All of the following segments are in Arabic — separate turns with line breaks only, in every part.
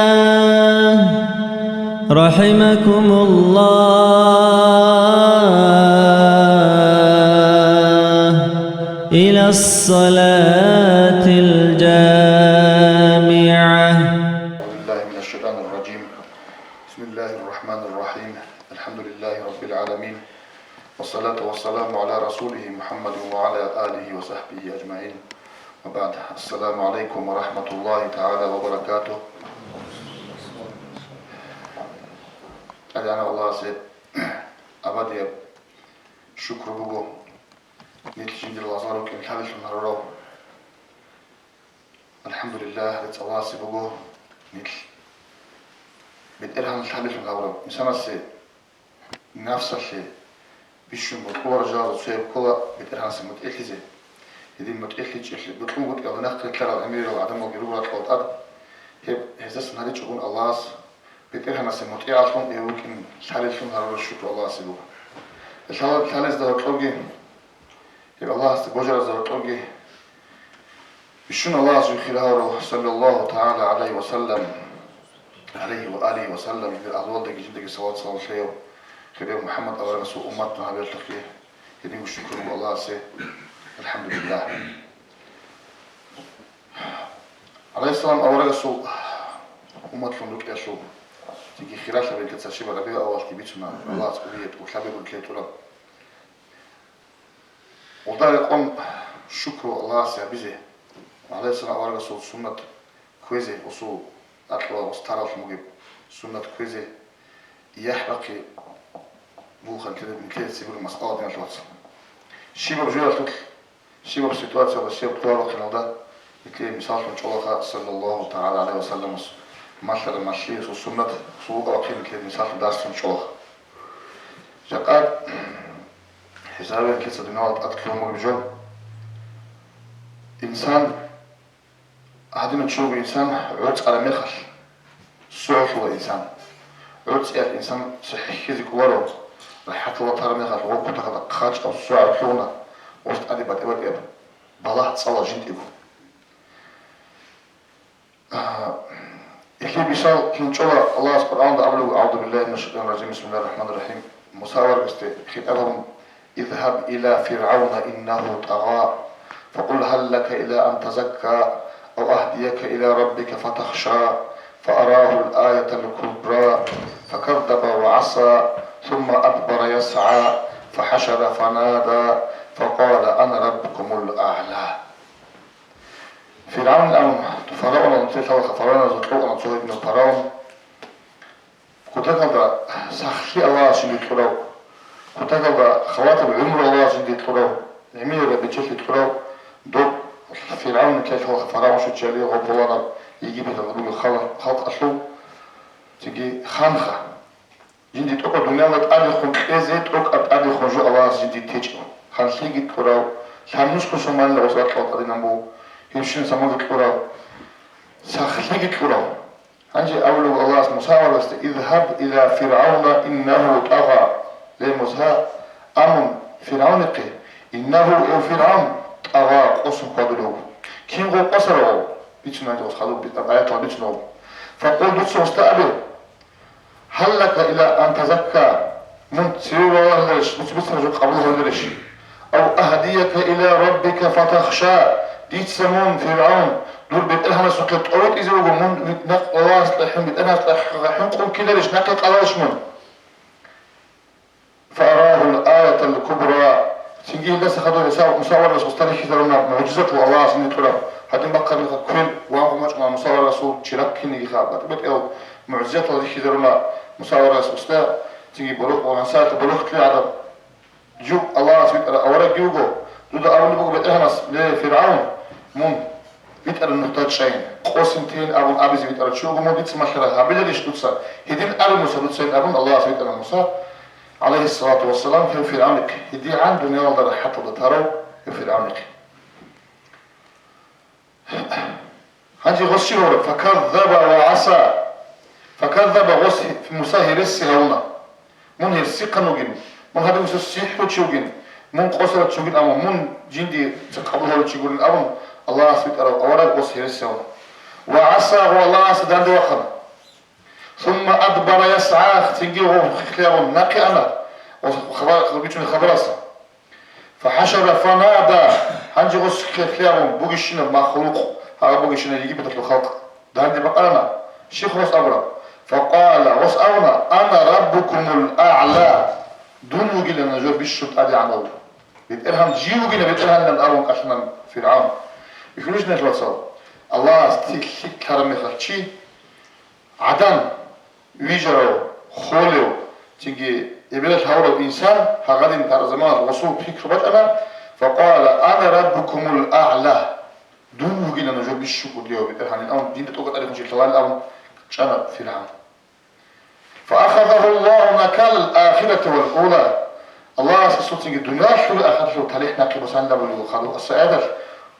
الصلاة رحمكم الله إلى الصلاة الجامعة.
بالله من الشيطان الرجيم. بسم الله الرحمن الرحيم. الحمد لله رب العالمين، والصلاة والسلام على رسوله محمد وعلى آله وصحبه أجمعين، وبعد. السلام عليكم ورحمة الله تعالى وبركاته. أنا الله سيد أبدي شكر بقو نتجند الأزارك إن حدث النهارو. الحمد لله لتواصي بقو نتل بالإرهام الحدث النهارو مسانا سي نفس الشيء بيشون بطور جاز وسيب كلا بالإرهام سي متأخذي يدين متأخذ إخلي بطلون قد يغنق تلقى الأمير والعدم وقروبات الأرض هيب هزاس نهاري تشغون الله بالإرهام سي متأخذ يمكن الحدث النهارو الشكر الله سيبو الحدث ده وطلقي هيب الله استبوجر ده وطلقي بيشون الله سبحانه صلى الله تعالى عليه وسلم عليه وآله وسلم في الأغوال دقي جدك صلاة صلى الله عليه خير محمد أول رسول أمتنا هذا التقيه يدي والشكر الله سي الحمد لله عليه السلام أول رسول أمتنا لك يسوع تيجي خلاف بين كتساشيب ربيع أول كبيتنا الله تقوليت وخلابي بالكيت ولا وده يقوم شكر الله سي بيزي عليه السلام أول رسول سنة كويزي وصول أطلع واستعرف مجيب سنة كويزي يحرقي بوخا كده من كده تسيبوا المسألة دي نتواتس شيبا بجوية تطل شيبا بسيطواتي وبسيطة بطوارة قناة يتلي مثال من شغلها صلى الله تعالى عليه وسلم مثل المشيس والسنة سبوقة وقيم يتلي مثال دارس من شغلها جاقات حسابين كيسا دينوات أتكلم مجيب جو إنسان هادين تشوف إنسان عدس على مخل سعف هو إنسان عدس الإنسان صحيح ذيك ورو رحت الله ترى مخل وقت هذا خاج أو سعف حونا وست أدي بات إبد إبد بالله تصلى جند إبو إخي بيسال كنشولا الله سبحانه وتعالى أعوذ بالله من الشيطان الرجيم بسم الله الرحمن الرحيم مساور بستي خطابهم اذهب إلى فرعون إنه طغى فقل هل لك إلى أن تزكى أو أهديك إلى ربك فتخشى فأراه الآية الكبرى فكذب وعصى ثم أدبر يسعى فحشر فنادى فقال أنا ربكم الأعلى. فرعون الأمم فرعون نتيجة فرعون زطلوق نتوه ابن فرعون كتاكل سخي الله شديد تلو كتاكل خواتم عمر الله شديد تلو نعمير بجيش تلو دوب فرعون كيف هو فرعون شو تشاليه غبوانا يجيب هذا خلق أشلو تيجي خانخة جندي توك الدنيا ما تأدي خون إزاي توك أتأدي خون جو الله جندي تيجي خانخيجي تراو خانوش كشمان لو صار خلق أدي نمو يمشون سماه تراو سخيجي تراو هنجي أولو الله مساورة اذهب إلى فرعون إنه طغى لمسها أمم فرعون قي إنه فرعون طغى قصم قبله كين غو قصره بيتنا جوز خلو بآيات بيتنا فقل دوتس مستقبل هل لك إلى أن تزكى من سوى وهلش بيتنا جو قبله وهلش أو أهديك إلى ربك فتخشى ديت سمون فرعون دول بيتقلها نسوكت أوت إذا وقو من نق الله سلحين بيتقلها سلحين قول كده ليش نقل قلاش من فأراه الآية الكبرى سنجيه لسه خدوا مساور رسول الله كثيرنا معجزة الله سنجيه ترى هادين بقى كل وانقو مجمع مساور رسول شرك كني خابط بتقول معجزة الله كثيرنا مساور رسول الله سنجيه بلوغ ونسات بلوغ كل عدد جو الله سبحانه أورا جوجو دود أول بقى بتهنس لفرعون من بيتقل النقطة شيء قوسنتين أبون أبيز بيتقل شو قوموا بيت سمحرها هبلا ليش تتصل هدين أبون موسى تتصل أبون الله سبحانه موسى عليه الصلاة والسلام في فرعونك هدي عن دنيا الله حتى ترى في فرعونك هنجي غشي هو فكذب وعصى فكذب غص في مساهر السهولة mun her siqanugin mun hadu so sihhu chugin mun qosara chugin ama mun jindi qabul chugin ama Allah subhanahu wa ta'ala qos hersaw wa asa Allah sadan wa khana thumma adbara yas'a tingi ho khiyam naqi ana وخبر بيتون خبراسا فحشر فنادى هنجي غس خيام بوغشنا مخلوق هذا بوغشنا يجي بدك الخلق ده عندي بقرنا شيخ وس أبرا فقال وس أونا أنا ربكم الأعلى دون وجيل نجور بالشوط أدي عنه بيتقلهم جيو جينا بيتقلهم لنا أرون كشنا فرعون يخرج نتوصل الله استيك كرمي خلشي عدن ويجرو خولو تيجي يبلغ هؤلاء الإنسان هغادي تاع زمان وصول فكر بجأنا فقال أنا ربكم الأعلى دون وجينا نجور بالشوط اليوم بيتقلهم الأون دين تقول عليكم شيء خلال الأون كان فرعون فأخذه الله نكال الآخرة والأولى الله سيسوتين الدنيا شو أخذ له تليح نقيب سنة ولي خلو السعادة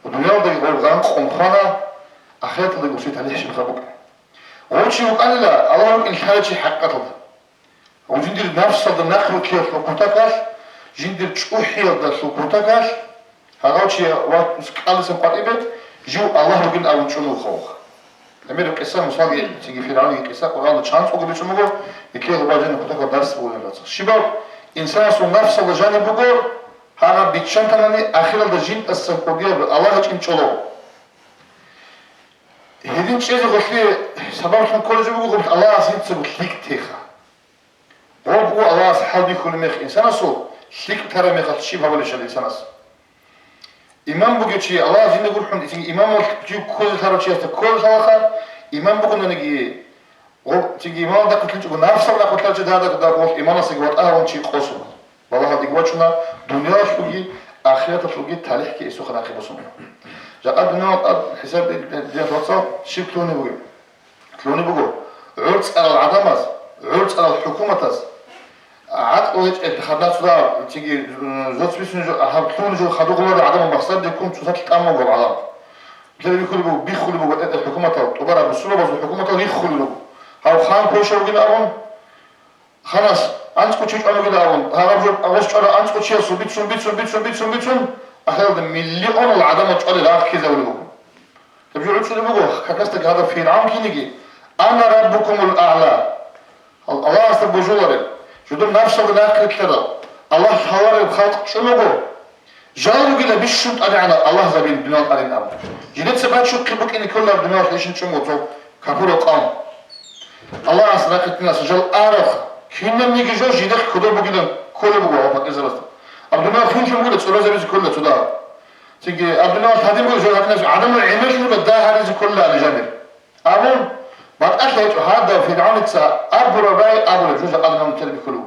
والدنيا ضي غرق خنا أخذت له وسيت تليح شو خبوك وشي وقال لا الله إن حاجة حقته وجندر نفس هذا نخل كيف لقطكاش جندر تشوحي هذا لقطكاش هذا شيء وقت قال سنقطيبت جو الله يقول أول شنو خوخ أمير القصة مصادي تيجي في العالم القصة قرآن تشانس أو قبل شنو يكيد باجين كتاك درس ولا لا شباب إنسان سو نفس الجاني بقول هذا بيتشان تاني آخر الدجين السنقودية الله هتشين شلو هدين شيء غفلي سبب من كل جبوا قلت الله عزيز سبحانه تيخا وهو الله سبحانه كل مخ إنسان سو شيك ترى مخ تشيب هذا الشيء إنسان إمام بقولي الله عزيز يقول حن إمام جو كل ترى شيء كل خلاص إمام بقول نجي تيجي إمام ده كل شيء نفس ولا كل شيء هذا كده قول إمام سيقول أهون شيء قصو والله هذا يقولنا دنيا شوقي آخرة شوقي تاريخ كي يسوع خلاص بسمه جاء الدنيا حساب دي توصل شيء كلوني بقول عرض على العدمات عرض على الحكومة عاد وجه اتخذنا صدار تيجي زوج بيسون جو هبطون جو خدوا قلنا عدم المقصد يكون تصات الأمر وبعضهم كده بيخلوا الحكومة تبرع بالسلوك بس الحكومة يخلوا هاو خان كل شيء وجينا أون خلاص أنت كنت شيء أنا كده أون هذا جو أوش أنا أنت كنت شيء بيتسون أخذ مليون العدم تقول لا كذا ولا بقول طب جو عدش اللي بقول كاستك هذا في العام كي أنا ربكم الأعلى الله أستر بجواره شدون نفسه ذاك كده الله حوار الخلق شو نقول جاوا كده بيشوت على الله زبين الدنيا على الأرض جديد سبعة شو كبك إن كل الدنيا ليش نشوفه تو كبر قام الله أستر كتنا سجل أعرف كنا نيجي جو جديد كده بقولن كل بقول فك إزاي الدنيا فين شو بقول تسولف زي كله تدا تيجي الدنيا هذه بقول جو هكذا عدم العلم شو بدها هذه كلها لجانب أمون بعد أشهد هذا في العام تسا أبرة باي أبرة جزء أدنى من تلبي كله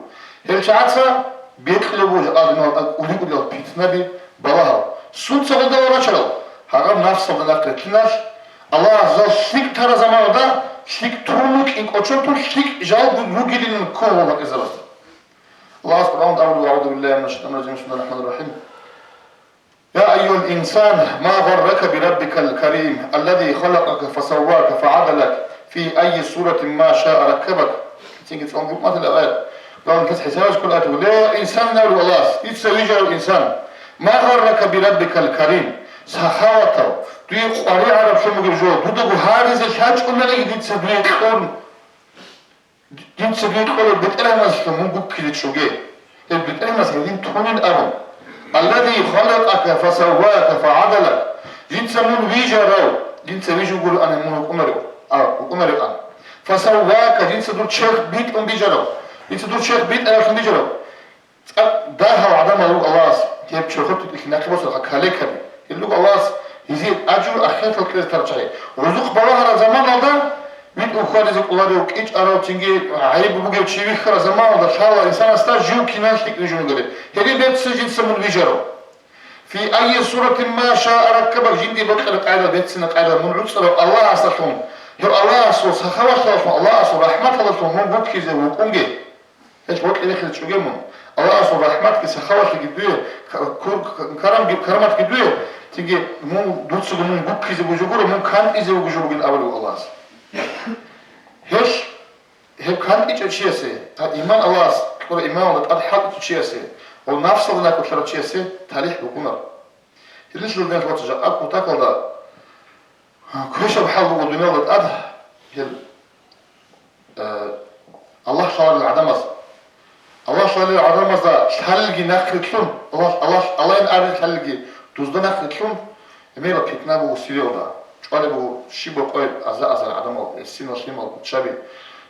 هالشعاتها بيطلبوا أدنى أولي قد بيتنبي بلاها سود سغدا ورا شلو هرب نفس صدنا كتناش الله عز وجل شيك ترى زمان ده شيك تونك إنك أشوفه شيك جاوب نوجلين كون وما كذبت الله سبحانه وتعالى أعوذ بالله من الشيطان الرجيم بسم الله الرحمن الرحيم يا أيها الإنسان ما غرك بربك الكريم الذي خلقك فسواك فعدلك في أي صورة ما شاء ركبك تيجي تقول ما تلاقيها لو أنت حسابك كل أتو لا إنسان نور والله يتسوي جل الإنسان ما غرك بربك الكريم سخاوته تيجي قاري عرب شو مجرجو بدو هارز الحاج كنا لقي دي تسبيت قول دي تسبيت قول بتقلها مثلا مو بكرة شو جه بتقلها مثلا دي تونين أرم الذي خلقك فسواك فعدلك دي تسمون بيجرو دي تسوي جو يقول أنا مو أمرو وأمرك أنا فسواك جنس دور شيخ بيت بيجرو جنس دور شيخ بيت أنا خلني جرو ده هو عدم الله كيف شرخت الناقب وصل خليك هذي يقول الله يزيد أجر أخيرا الكريس ترجعي ورزق بلاها زمان هذا بيت أخوان يزيد الله يوك إيش أراو تنجي عيب بوجي وتشيبي خير زمان هذا شاء الله إنسان استاج جو كناش تكنيجون قليل هذي بيت سجن سمون بيجرو في أي صورة ما شاء ركبك جندي بقرة قاعدة بيت سنة قاعدة من عصر الله أستخدم يا الله سو سخاوة الله سو رحمة الله سو من بوك كذا وكونجي إيش بوك اللي خلت شو جمون الله سو رحمة سخاوة كجدوية كرمات كجدوية تيجي من دوت سو من بوك كذا وجوجور من كان إذا وجوجور من أول الله هب كان إيش إيمان الله تقول إيمان الله تقول حق إيش والنفس الله نقول شرط إيش تاريخ بكونر ليش لو نقول تجا أكو تقول ده كويش بحال بقول الدنيا الله تقول هل الله شاء العدم الله شاء العدم ذا تلقي نخلتهم الله ينعرف تلقي تزد نخلتهم ميرا بيتنا بو سيريودا شوالي بو شيبو قوي أزا العدم السين وشيما تشابي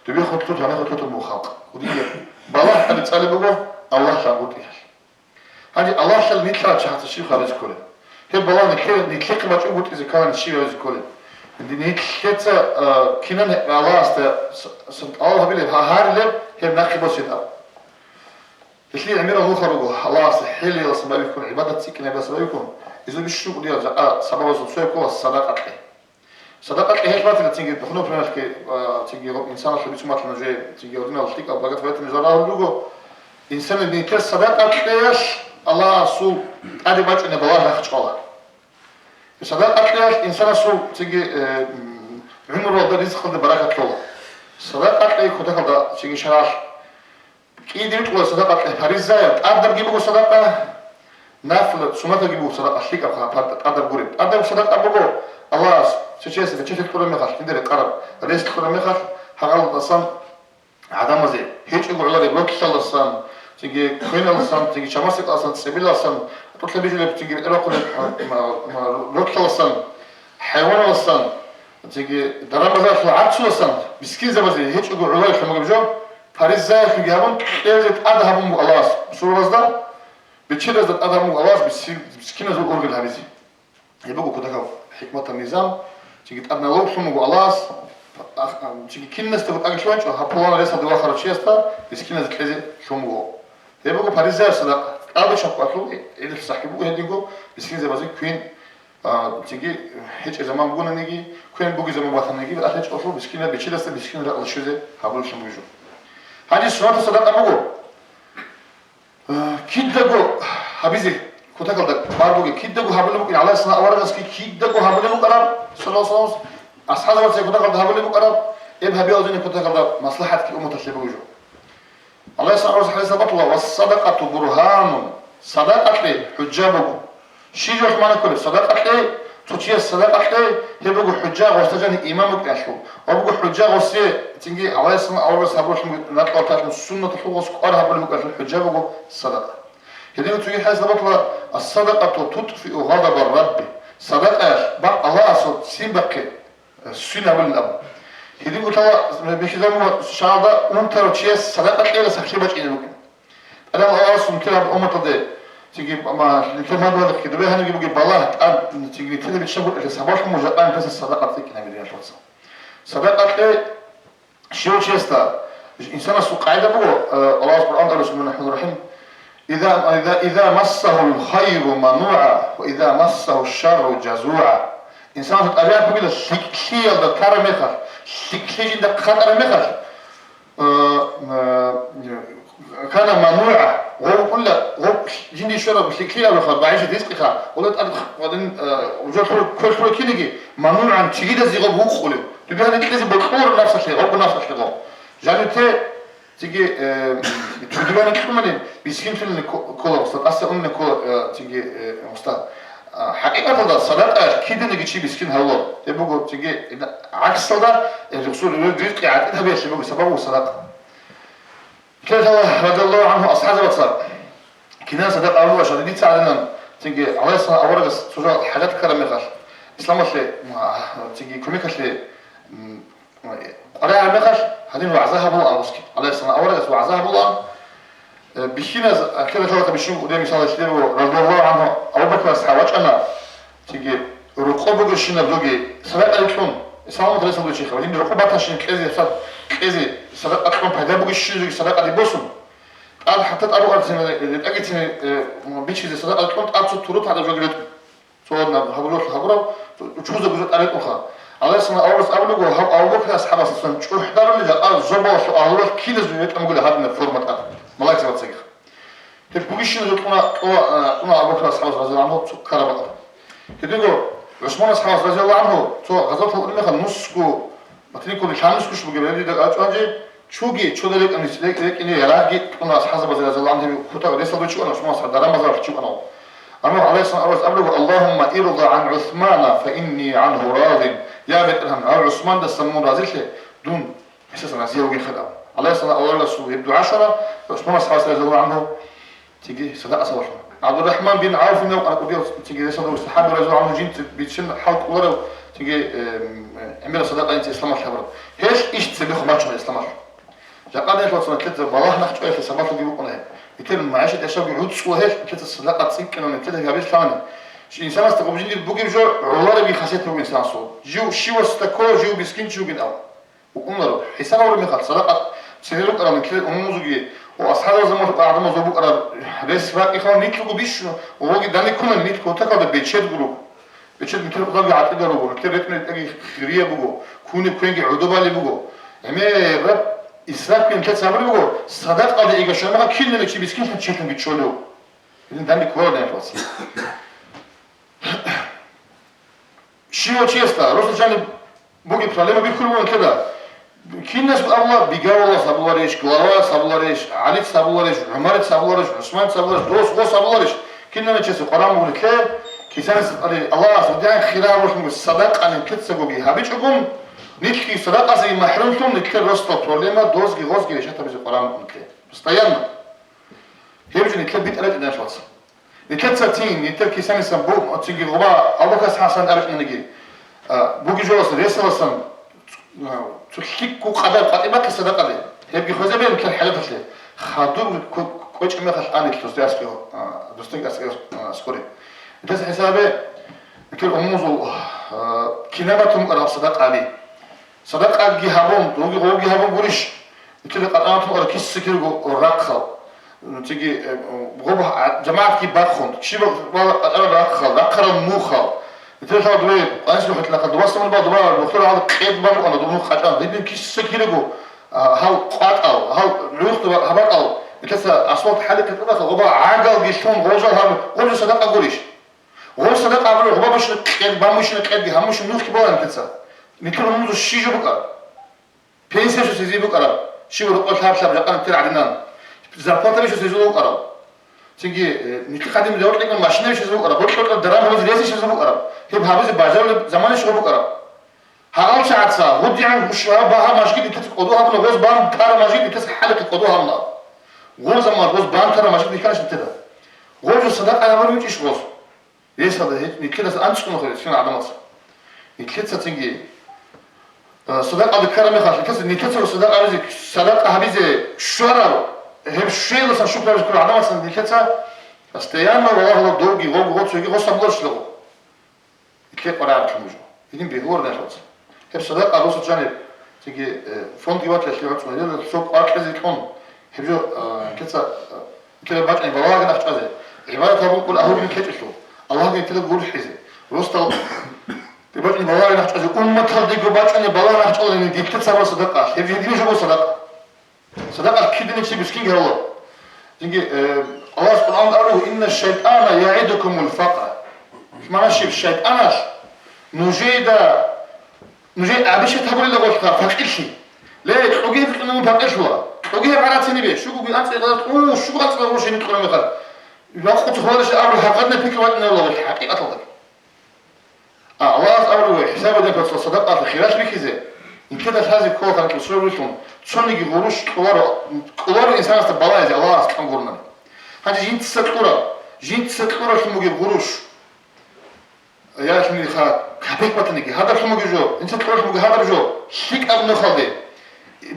تبي خطوط هنا خطوط المخاط ودي بالله اللي تسأله بقول الله شاء قلت إيش هذه الله شاء نطلع شحات الشيء خارج كله هي بالله نتلقى ما تقول إذا كان الشيء خارج كله دي نتلقى كنا الله سنت الله بيله هارلب هي ناقي بسيط اللي عمره هو خرجه الله سحيل يصبح يكون عبادة سكنة بس بيكون إذا بيشوف دي سبب وصول كوا الصدقة صدقة هي بات اللي تيجي تخنو فرناش كي تيجي إنسان اللي بيسمع كلام جاي تيجي يودينا الشيك أو بقى تبعت نزارة اللوجو إنسان اللي يكسر صدقة ليش الله سو أدي باج إن بالله يخش قلا صدقة ليش إنسان سو تيجي عمره ده رزق ده بركة الله صدقة ليه كده كده تيجي شراش كي دي بتقول صدقة فريزة أقدر جيبه صدقة نافل سمعت جيبه صدقة شيك أبغى أقدر قريب أقدر صدقة أبغى الله سوتشيس بتشوف كل ما خش كده القرب رئيس كل ما خش هقول الصم عدم زي هيك يقول على بلوك شال الصم تيجي كوين الصم تيجي شماسك أصلا سبيل الصم تطلع بيجي تيجي الأكل ما بلوك شال الصم حيوان الصم تيجي درام زي العطش الصم مسكين زي هيك يقول على كم جبجو فارس زي في جابون إذا أذهب الله سورة رزدا بتشيل إذا أذهب الله مسكين زي أورجل هذه يبقوا كده حكمة النظام تيجي تقدنا لوحهم وقلاص تيجي كناس تقول أكل شوية هبونا لسه دوا خرج شيء استا بس كناس تلزق شو مجو يبقوا باريزا صدق قبل شو قاتلو إذا صاحبه هديكو بس كناس بازي كوين تيجي هيك زمان بقولنا نيجي كوين بوجي زمان وطن نيجي بس هيك قاتلو بس كناس بتشيل استا بس كناس رأل شو زي هبول شو مجو هذه السنة صدق أبوه كده جو حبيزي كنت أقول باربوجي كده جو هبول ممكن على سنة أورا بس كده جو هبول ممكن قرار صلاص أصحاب الوقت كنت أقول هبول ممكن قرار إبها بيوزني كنت أقول مصلحة كأمة تشبه جو الله يسأل رزق حديث بطلة والصدقة برهان صدقة لي حجابه شيء جو ما نقول صدقة لي تشيء الصدقة لي هي بقول حجاب واستجاني إمامك يشوف وبقول حجاب وسي تيجي الله يسمع أول بس هبول نطلع تاعنا السنة تخلص قال هبول ممكن الحجاب بقول الصدقة هذه تقول حديث بطلة الصدقة تطفئ غضب الرب صدقة بق الله صد سيبك السنة والأب هذه قلت له بيشدموا شعبة وانت رتشيس صدقة إيه لسخشي بج إيه ممكن أنا الله أصلا كده بأمة تضي تيجي ما لكن ما بقول كده بيه هنجي بقول بالله تيجي تيجي بتشوف الحسابات مجبان بس الصدقة تيجي نبيلين شو صدقة إيه شو شيستا إنسان السوق قاعدة بقول الله سبحانه وتعالى بسم الله الرحمن الرحيم إذا مسه الخير منوعا وإذا مسه الشر جزوعا إنسان تتأريها بقول الشيء اللي ترى مخر الشيء اللي خطر مخر كان منوعا وهو كل هو جندي شرب الشيء اللي خطر بعيش ديسكها ولا تأرخ وبعدين وجود كل كينيجي منوعا تجيد زي غبوق خلي تبي هذا لازم بالخور نفس الشيء أو نفس الشيء جانته تيجي تقولون كمان بيسكين في الكولا وسط أصلا أن الكولا تيجي مستعد حقيقة هذا صدق كده نيجي شيء بيسكين هلا يبغوا تيجي عكس هذا الرسول يريد قاعد إذا بيش يبغوا سببه صدق كذا رضي الله عنه أصحاب الوصال كنا صدق أول عشان دي تساعدنا تيجي على أساس أورج سوى حاجات كلام خاص إسلام وشلي تيجي كمية شلي على المخش هذين وعزها بالله أوسكي على السنة أولا وعزها بالله بيشينا كذا شغلة بيشوف قدام مثال الشيء رضي الله عنه أول بكرة سحوات أنا تيجي رقابة الشيء نبضوجي سبق الكون إسلام مدرسة بدو شيخ ولكن رقابة الشيء كذي سبق أكون بهذا بقول الشيء سبق اللي بوسم قال حتى أروح أرسل أجت بيشي زي سبق الكون أتصل تروت هذا الرجل صورنا هبروح وتشوف زوجات أريد أخرى على اسمه أول بكرة أصحاب أصلا شو حضروا اللي جاء زبوا شو أهلوا كيل زوجات أنا أقول هذا من الفورمات هذا ملاك سبت سجخ تبغيش نقول أنا أبو بكر أصحاب رضي الله عنه كربلاء كده عثمان أصحاب رضي الله عنه تو غزوة الأولى خل نسكو ما تني كل شان نسكوش بقول لي ده أجي ჩუგი ჩუდელეკნის ლეკინი რაგი ყნას حسب ზელა ამდები ხუთა რესადო ჩუანა შმას დარამაზარ ჩუანა ანუ اللهم ارضى عن عثمان فاني عنه راض يا بترهم عثمان ده سمون رازله دون اساسا نسيوغي خدا الله صلى الله عليه وسلم يبدو 10 عثمان صلى الله عنه تيجي صدق صور عبد الرحمن بن عوف انه تيجي صدق الصحابه رضي الله عنهم جنت بيتشن حلق ورا تيجي امير صدق انت اسلام الخبر هيش ايش تسبخ ماتش الاسلام جاقد يطلع ثلاثه والله نخش في سبات يجيبوا قناه يتر معاشه اشاب يعود سوهل ثلاثه الصدقه تصيك انه ثلاثه جابش ثاني شي انسان استقبل جديد بوجي جو والله بي خاصيته من انسان صو جو شي واستكو جو بسكين جو بين او وقمر حساب اور مخال صدقه سيرو قرا كده اموزغي واصحاب الزمان قاعدين زوبو قرا ريس فاق يخون نيتلو بيش ووجي داني كنا نيت كوتا كده بيتشد جروب بيتشد مثل قضاء عقد رو كده رتم تجي خيريه بوجو كوني كوينجي عدوبالي بوجو امي رب اسراف بين كده صبر بوجو صدقه ده ايجا شنو كيلن شي بسكين تشيتن بيتشولو اذن داني كورنا يفوس شيو честно росчане боги проблема бихурмон كده كيناس الله بيجاولا سابولاريش глава سابولاريش علي سابولاريش عمر سابولاريش عثمان سابولاريش دوس غو سابولاريش كينا نچسو قرام بولك كيسانس الله سبحانه خيرا روش مو صدق ان كتسغوغي هابيچوغون نيتكي صدقه زي محرومتم نيتكي روستو проблема دوزغي غوزغي شتا بيز قرام بولك постоянно هيبجي نيتكي بيت على نشاط نيتكي ساتين نيتكي كيسانس بو تيجي غبا الله كاس حسن ارش نيجي بوغي جوس ريسلسن تخيكو قدر قطيبه كصدقه دي هيبقى خزبين كل حاجه تشلي خادو كوچ ما خل اني توستاسكو دوستيك اسكوري ده حسابه كل اموزو كينابتهم قرا صدقه علي صدقه جهابهم دوغي هابهم غوريش كل قطعاتهم قرا كيس كيرغو راخو تيجي غوبه جماعه كي باخون شيبه قرا راخو موخو تلها دوي أنسلو حتى لقد وصل من بعض بعض الدكتور هذا قيد بعض أنا دموع خاتم لكن كيس سكيرجو هاو قات أو هاو لوخت هباك أو كذا أصوات حالك كذا غبا عاقل جيشون غوجا هم غوجا صدق أقوليش غوجا صدق أقول غبا مش قيد بامش قيد هم مش نوخ كبار كذا نكلم موز الشيء بقى بينسى شو سيزي بقى شو رقول ثاب ثاب لقنا تير عدنان زرقات مش سيزو بقى تيجي نتقدم دور لكن ماشينه مش سيزو بقى بقول درام هو زريسي سيزو بقى هب هابز بازار زمان شو بقرا هاول ساعتها ودي عن وشها بها ماشي تقودوها من غوز بان ترى ماشي تسحلك تقودوها من غوز ما غوز بان ترى ماشي كانش تدا غوز صدق انا ما نيجيش غوز ليش هذا هيك نكلا انت شنو خلص شنو عدمت نكلا تيجي صدق هذا كلام خاص كذا نكلا صدق هذا صدق هابز شرر هب شيء لسه شو بلاش كل عدمت نكلا استيانا والله دوغي غوز تيجي غوز سبلش له كيف قرأت الموجود يدين بيهور نشاط هب صدق أروس جانب تيجي فون جوات للشيوخ مدير السوق أركز يكون هبجو كذا بعد أن بواقع نفس هذا عبارة تقول كل أهول من كيف شو الله يتلقى يقول حزة روستل تبعد أن بواقع نفس هذا أمة تلقى بعد أن بواقع نفس هذا إن ديكت سبب صدقة هبجو هدي شو صدقة صدقة كده نفسي بسكين هلا تيجي الله سبحانه وتعالى إن الشيطان يعدكم الفقر ما نشوف الشيطان نجيد أبيش تقول له وش فقيرش ليه تقولي في إنه فقيرش هو تقولي بعد سنة بيش شو قولي أنت أوه شو قلت له وش ينتقل من قال لا خد خالص أمر حقنا فيك وقتنا والله الحقيقة تضل الله أمر حسابه ده في الصدقة في خلاص بكذا إن كده هذه الكوة كانت الصورة وشون تصنع جورش كلار إنسان استبلاء زي الله سبحانه وتعالى هذا جين تسكتورة شو مجيب جورش يا شنو خا كابيك باتنيكي هذا شو مجيجو انت تروح مجي هذا جو شيك ابن خالد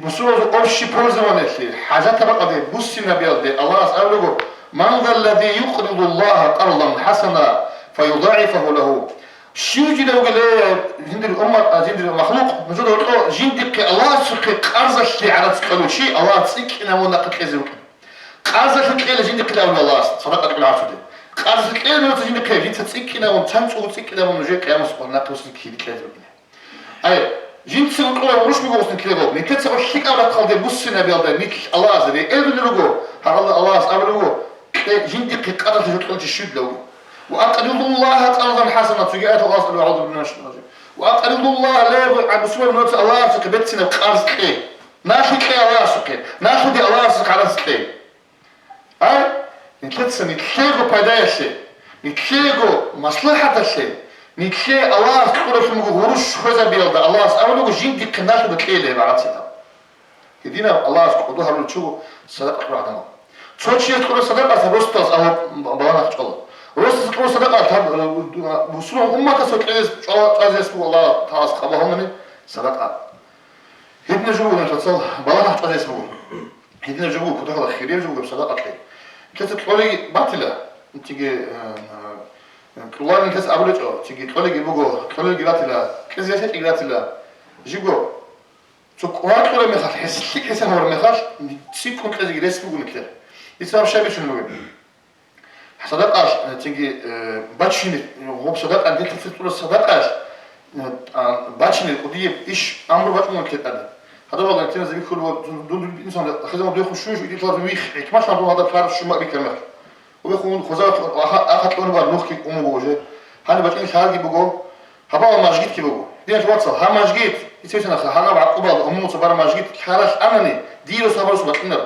بصوره اوبشي بروزوانتي حاجات تبقى دي بصي نبي الله اساله من ذا الذي يقرض الله قرضا حسنا فيضاعفه له شو يجي لو قال جند الامه جند المخلوق نزول جندك الله سقي قرض اللي على تقولوا شيء الله تسكنا ونقد كذوك قرض اللي جندك لا الله صدقك بالعافيه قال سكين نو تجي كيف تسكينا وتمشوا تسكينا ونجي قيام سبحان الله تسكي كذا اي جيت سنقول وش بيقول سنكلو نكتب الشيك على قلبي بصنا بيضا نيك الله زي ابن لوجو الله اسابلو جندك قدر تقول تشد له واقرض الله قرضا حسنا تجيات الله سبحانه وتعالى بالناس وأقرض الله لا عبد سوى الناس الله سكبتنا قرض كي ناشك الله سكين ناشدي الله سك على سكين نتلتس نتلقو بداية نتلقو مصلحة الشيء نتلقى الله سكورة في مغورش خوزا بيلدا الله أولو جين دي قناش بتلقى بعراتها يدينا الله سكودوها لو تشوفوا صدق بعدما تشوفي تقول صدق أثبوستاس أو بلانا خشلا روس تقول صدق أثب بوسوا أمة تسكيز أزيس الله تاس خبرهم مني صدق هدنا جوو نتصل بلانا خشلا اسمه هدنا جوو كده خيرين جوو بصدق أكيد كذا تقولي باطلة تيجي كلنا كذا أبلج تيجي تقولي جيبوجو تقولي جراتلا كذا شيء جراتلا جيبو تقوات كل ما خاش حس هو ما خاش تسيبكم كذا جلس بقول كذا يصير شيء شنو نقول صدقاش تيجي باتشيني هو صدق عندي تفسير صدقاش باتشيني ودي إيش أمر باتشون كذا هذا والله كنا زي كل دون إنسان خزانة بده يخش شو يجي يطلع بيخ ما شاء الله هذا فارس شو ما بيكمل وبيخون خزانة أخذ لونه بعد نخ كي أمه بوجه هذا بتشين خارجي بقول هبا ما جيت كي بقول دي أنت واتصل ها ما جيت يصير سنة خارج بعد قبل أمه صبر ما جيت خلاص أمني ديرو صبر صبر كنر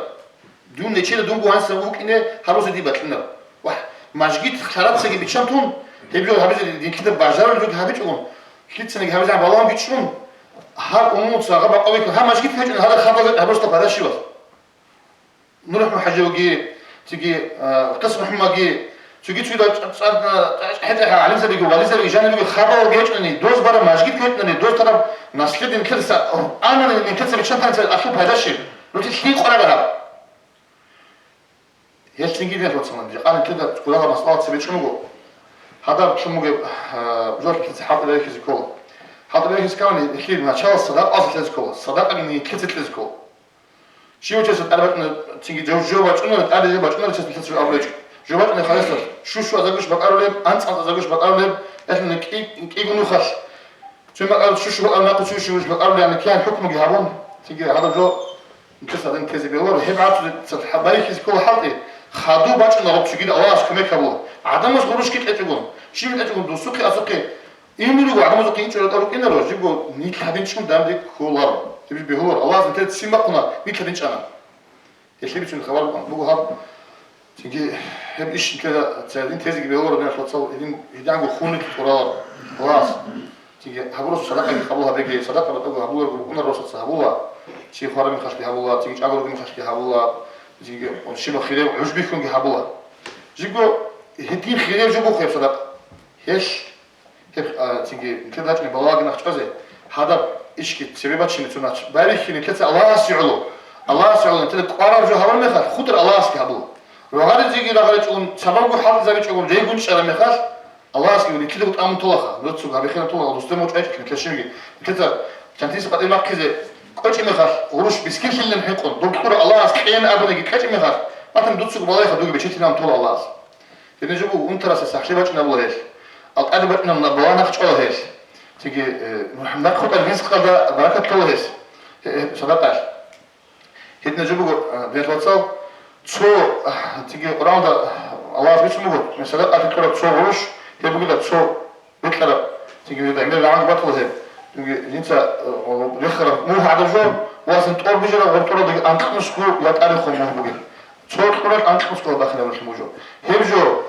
دون نشيل دون بوان سووك إنه هروس دي بتكنر واحد ما جيت خلاص سجى بتشمتون هبيجو هبيجو دي كده بعجرة الجود هبيجون كده سنة هبيجو على بالام بيتشون هر أمور صاغة بقوي كل هم مشكلة فيش إن هذا خبر هبرش طب هذا شيء بس نروح من حاجة وجي تيجي قسم محمد جي تيجي تقول حتى علم سبيك وعلم سبيك جاني يقول خبر وجيش إني دوز برا مشكلة فيش إني دوز ترى نسلت إن كل سا أنا إن كل سبيك شنطة أشوف هذا الشيء لو تشتري قرا بها هيش تيجي فيها توصلنا دي أنا كده تقول هذا مسألة سبيك شنو جو هذا شنو جو جوش كتحط عليه كذا هذا بيجي كمان يحكي لنا شو الصداق أصل تزكو الصداق إني كتير تزكو شو جالس أربعة تيجي جو بتشوفنا أربعة بتشوفنا جالس بتشوف أولاد جو بتشوفنا خلاص شو أزعجش بقارب أنت أزعجش بقارب إحنا كي يقولوا خش شو ما قال شو أنا شو بقارب يعني كان حكم جهابون تيجي هذا جو نكسر إن كذا بيقولوا هي بعد تحبايك كل حلقة خادو بتشوفنا رب شو كده الله أشكمك كابو عدم مش غروش كده تقول شو بتقول دوسوكي أسوكي إيميلو عدم زوجين شو لو إنه رجع جو نيك هادين شو دام ديك كولار تبي بيهور الله زين تلت سيما قنا نيك هادين شأنا يشلي بيشون الخبر بقول هذا تيجي هم إيش كذا تساعدين تيجي بيهور بين خلاص هادين هادين خونك كولار خلاص تيجي هبورس صدقة يخبوها بيجي صدقة بتقول هبور قلنا الرسول صهبوها شيء خارج من خشبي هبوها تيجي أقول من خشبي هبوها تيجي ونشيل خيره عجبكم جهبوها جيجو هادين خيره جبوا خير صدقة هيش تيجي كذا تجني بلاغ نخشى هذا إيش كت سبب شيء نتوناش بارك إن كذا الله سيعلو الله سيعلو أنت تقارن جو هون مخاط خطر الله سكابو وهذا تيجي لغاية تقول سبب جو حرب زي تقول جاي يقول شر مخاط الله سكابو كذا قلت أمن طلخة لا تسوق هذا خير طلخة دوستي موت أيش كنت لشيء كذا كان تيجي قد ما كذا قلت مخاط وروش بسكين شيء اللي نحقون دكتور الله سكين أبغى كذا مخاط ما تم تسوق بالله يخدوك بتشتي نام طول الله إذا جبوا وأنت رأس سحشبات نبوه هيش الأدبنا من أبوان نخشوا هيش تيجي محمد خد الرزق هذا بركة كلهش صدقاش هيدنا جبوا بيتوصل شو تيجي قرآن ده الله سبحانه وتعالى من صدقة تكرر شو وش يبغى ده شو بيتكرر تيجي ده عمل العمل بطل هيك تيجي أنت يخرب مو هذا جو واسن تقول بيجرا وتقول ده أنت مسكو لا تعرف خو مو بقول شو تقول أنت مسكو داخل مش موجود هيبجو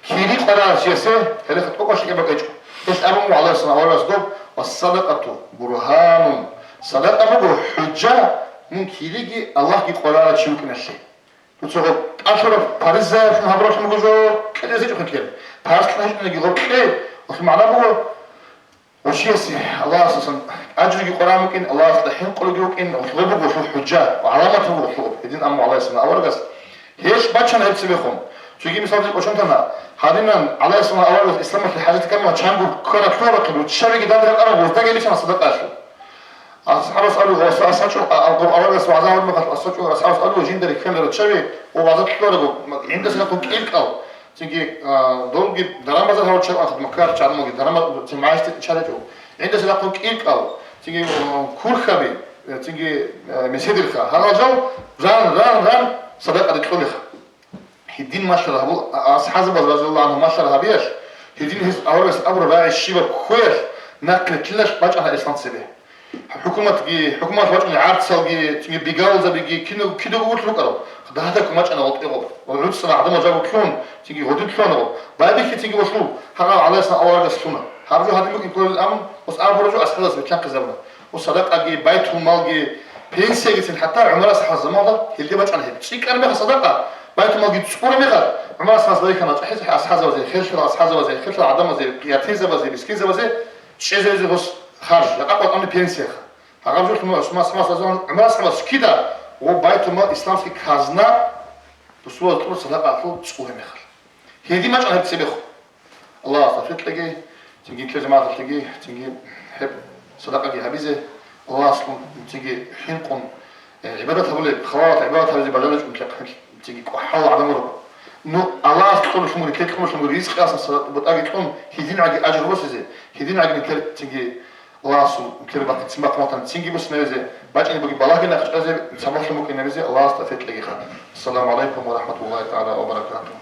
كيري قرار سياسة هذا خطوة شيء كبر كيجو بس أبو الله سبحانه وتعالى والصدقة برهان صدقة بقول حجة من كيريجي الله كي قرار شيء ممكن الشيء تقول أشرف باريس في هبروش مجوزو كذا زي كذا كذا باريس كذا نجي غرب إيه وفي معناه بقول وشيء الله أساسا أجر كي قرار ممكن الله الحين قالوا يمكن وطلبوا بقول حجة وعلامة بقول يدين أمو الله سبحانه أول بس هيش باتشان هيك بيخون شو مثال زي وشون تنا هذينا على اسمها أول الإسلام في حاجات كم وتشانجو كنا كثير كبر تشارك جدا ده أنا وزدك ليش أنا صدق أشوف أصحاب سألوا أصحاب أول بس وعزاء أول ما أصحاب سألوا جين دري كان للتشارك وبعض كثير عنده سنة كيك أو تيجي دون جد درام بزر هو تشارك أخذ مكار تشارك مو جد درام تمايز تشاركه عنده سنة كيك أو تيجي كور خبي تيجي مسجد الخا هذا جو ران صدق أدخل الخا هدين ما شاء الله أصحاب رضي الله عنهم ما شاء الله بيش هدين هز أول بس أبو راعي الشيبة كويس نقل كلش باج على إسلام سبيه حكومات وجهني عارتسالجي تيجي بيجاوزا بيجي كيدو قلت له كرو هذا كماش أنا قلت له وعدس أنا عدم جابوا كلون تيجي غدود كلونه بعدك تيجي وصلوا هذا على سنة أول رسلنا هرجو هذا ممكن يقول الأمن بس أنا برجو أسحاز بتلان كزمنا وصدق أجي بيتهم مالجي بينسى جت حتى عمره صح الزمان ده اللي بتش أنا هيك شيء كان بيها صدقة بيتهم مالجي تسقون ميخا عمره صح زي كنا تحس أسحاز وزي خير أسحاز وزي خير عدم وزي ياتيزا وزي بسكيزا وزي شيء زي بس خارج لقى أنا بينسى هرجو كم اسمع زمان عمره صح كده وبيتهم الإسلام في خزنة بسوا تقول صدقة أطلع تسقون ميخا هي دي مش أنا بتسبخ الله صفيت تلاقي تيجي كل جماعة تلاقي تيجي حب صدقة جهابيزة الله أصلا تيجي حين قم عبادتها بقول خلاص عبادتها زي برنامج متلقى تيجي كحول على مره نو الله تقول شو مريك تقول شو مريك خلاص الصلاة بتأجي تقوم هيدين عج أجر بس زي هيدين عج نكر تيجي الله أصلا كل بقى تسمع قمة تيجي بس نبزة بعدين بقي بلاقي نقش أزي سمح له ممكن نبزة الله استفيد تلاقي خير السلام عليكم ورحمة الله تعالى وبركاته